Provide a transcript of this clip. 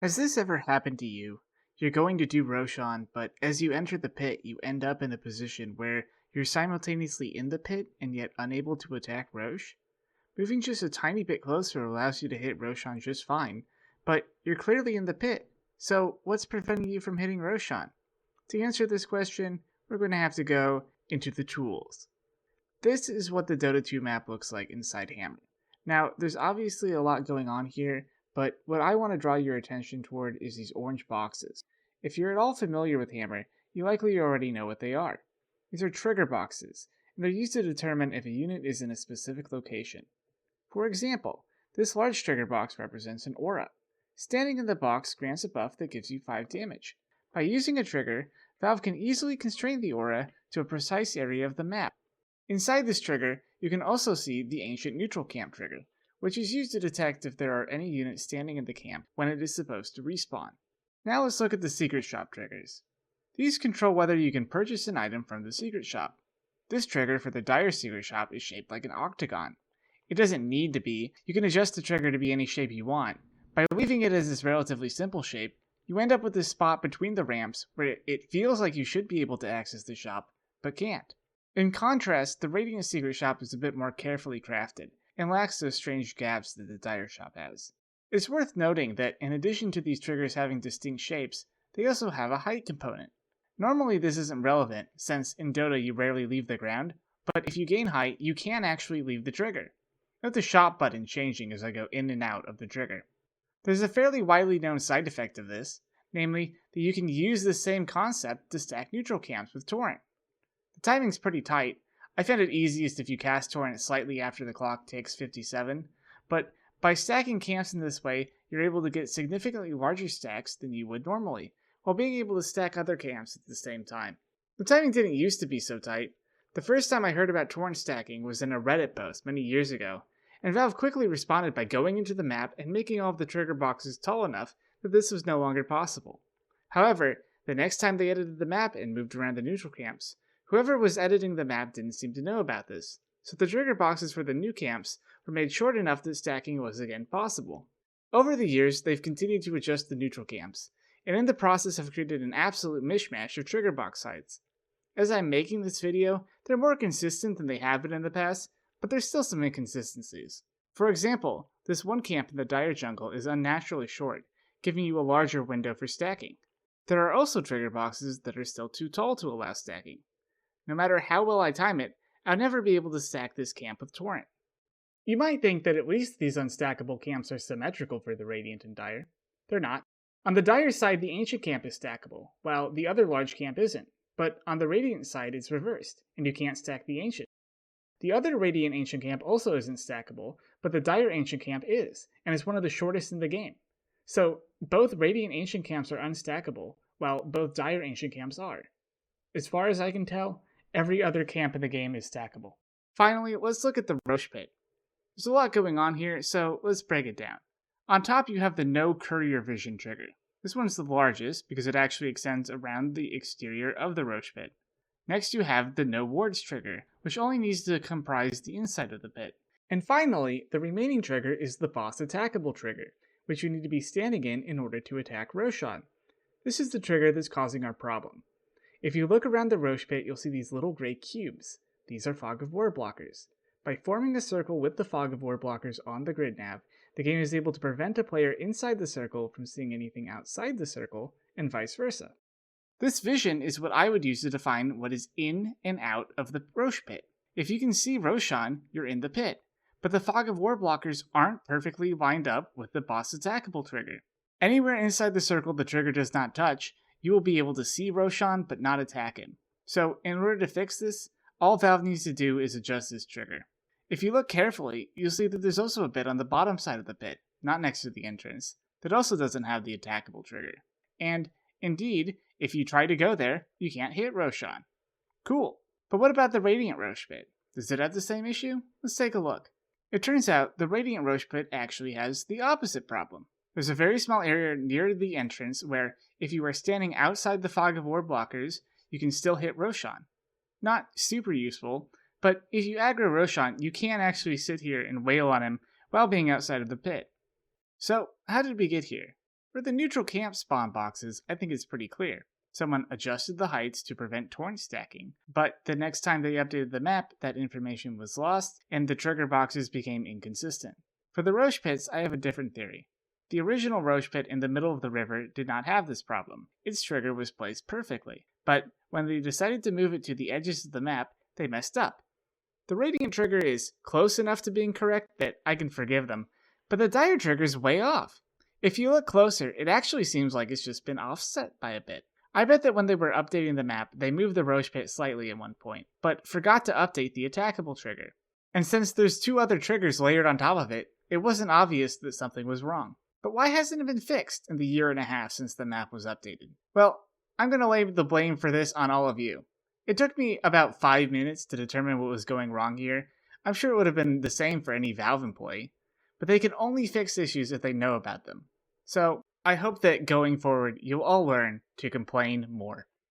Has this ever happened to you? You're going to do Roshan, but as you enter the pit, you end up in a position where you're simultaneously in the pit and yet unable to attack Rosh? Moving just a tiny bit closer allows you to hit Roshan just fine, but you're clearly in the pit, so what's preventing you from hitting Roshan? To answer this question, we're going to have to go into the tools. This is what the Dota 2 map looks like inside Hammer. Now, there's obviously a lot going on here, but what I want to draw your attention toward is these orange boxes. If you're at all familiar with Hammer, you likely already know what they are. These are trigger boxes, and they're used to determine if a unit is in a specific location. For example, this large trigger box represents an aura. Standing in the box grants a buff that gives you 5 damage. By using a trigger, Valve can easily constrain the aura to a precise area of the map. Inside this trigger, you can also see the Ancient Neutral Camp trigger, which is used to detect if there are any units standing in the camp when it is supposed to respawn. Now let's look at the Secret Shop triggers. These control whether you can purchase an item from the Secret Shop. This trigger for the Dire Secret Shop is shaped like an octagon. It doesn't need to be, you can adjust the trigger to be any shape you want. By leaving it as this relatively simple shape, you end up with this spot between the ramps where it feels like you should be able to access the shop, but can't. In contrast, the Radiant Secret Shop is a bit more carefully crafted, and lacks those strange gaps that the Dire Shop has. It's worth noting that in addition to these triggers having distinct shapes, they also have a height component. Normally this isn't relevant, since in Dota you rarely leave the ground, but if you gain height, you can actually leave the trigger. Note the shop button changing as I go in and out of the trigger. There's a fairly widely known side effect of this, namely that you can use the same concept to stack neutral camps with torrent. The timing's pretty tight. I found it easiest if you cast torrent slightly after the clock ticks 57, but by stacking camps in this way, you're able to get significantly larger stacks than you would normally, while being able to stack other camps at the same time. The timing didn't used to be so tight. The first time I heard about torrent stacking was in a Reddit post many years ago, and Valve quickly responded by going into the map and making all of the trigger boxes tall enough that this was no longer possible. However, the next time they edited the map and moved around the neutral camps, whoever was editing the map didn't seem to know about this, so the trigger boxes for the new camps were made short enough that stacking was again possible. Over the years, they've continued to adjust the neutral camps, and in the process have created an absolute mishmash of trigger box heights. As I'm making this video, they're more consistent than they have been in the past, but there's still some inconsistencies. For example, this one camp in the Dire Jungle is unnaturally short, giving you a larger window for stacking. There are also trigger boxes that are still too tall to allow stacking. No matter how well I time it, I'll never be able to stack this camp with torrent. You might think that at least these unstackable camps are symmetrical for the Radiant and Dire. They're not. On the Dire side, the Ancient camp is stackable, while the other large camp isn't. But on the Radiant side, it's reversed, and you can't stack the Ancient. The other Radiant Ancient camp also isn't stackable, but the Dire Ancient camp is, and is one of the shortest in the game. So, both Radiant Ancient camps are unstackable, while both Dire Ancient camps are. As far as I can tell, every other camp in the game is stackable. Finally, let's look at the Rosh pit. There's a lot going on here, so let's break it down. On top you have the No Courier Vision trigger. This one's the largest because it actually extends around the exterior of the Rosh pit. Next you have the No Wards trigger, which only needs to comprise the inside of the pit. And finally, the remaining trigger is the Boss Attackable trigger, which you need to be standing in order to attack Roshan. This is the trigger that's causing our problem. If you look around the Rosh pit, you'll see these little gray cubes. These are Fog of War blockers. By forming a circle with the Fog of War blockers on the grid nav, the game is able to prevent a player inside the circle from seeing anything outside the circle, and vice versa. This vision is what I would use to define what is in and out of the Rosh pit. If you can see Roshan, you're in the pit, but the Fog of War blockers aren't perfectly lined up with the Boss Attackable trigger. Anywhere inside the circle the trigger does not touch, you will be able to see Roshan but not attack him. So, in order to fix this, all Valve needs to do is adjust this trigger. If you look carefully, you'll see that there's also a bit on the bottom side of the pit, not next to the entrance, that also doesn't have the attackable trigger. And, indeed, if you try to go there, you can't hit Roshan. Cool. But what about the Radiant Rosh pit? Does it have the same issue? Let's take a look. It turns out the Radiant Rosh pit actually has the opposite problem. There's a very small area near the entrance where, if you are standing outside the Fog of War blockers, you can still hit Roshan. Not super useful, but if you aggro Roshan, you can actually sit here and wail on him while being outside of the pit. So, how did we get here? For the neutral camp spawn boxes, I think it's pretty clear. Someone adjusted the heights to prevent torrent stacking, but the next time they updated the map, that information was lost, and the trigger boxes became inconsistent. For the rosh pits, I have a different theory. The original rosh pit in the middle of the river did not have this problem. Its trigger was placed perfectly, but when they decided to move it to the edges of the map, they messed up. The radiant trigger is close enough to being correct that I can forgive them, but the dire trigger is way off. If you look closer, it actually seems like it's just been offset by a bit. I bet that when they were updating the map, they moved the rosh pit slightly at one point, but forgot to update the attackable trigger. And since there's 2 other triggers layered on top of it, it wasn't obvious that something was wrong. But why hasn't it been fixed in the year and a half since the map was updated? Well, I'm going to lay the blame for this on all of you. It took me about 5 minutes to determine what was going wrong here. I'm sure it would have been the same for any Valve employee, but they can only fix issues if they know about them. So, I hope that going forward, you'll all learn to complain more.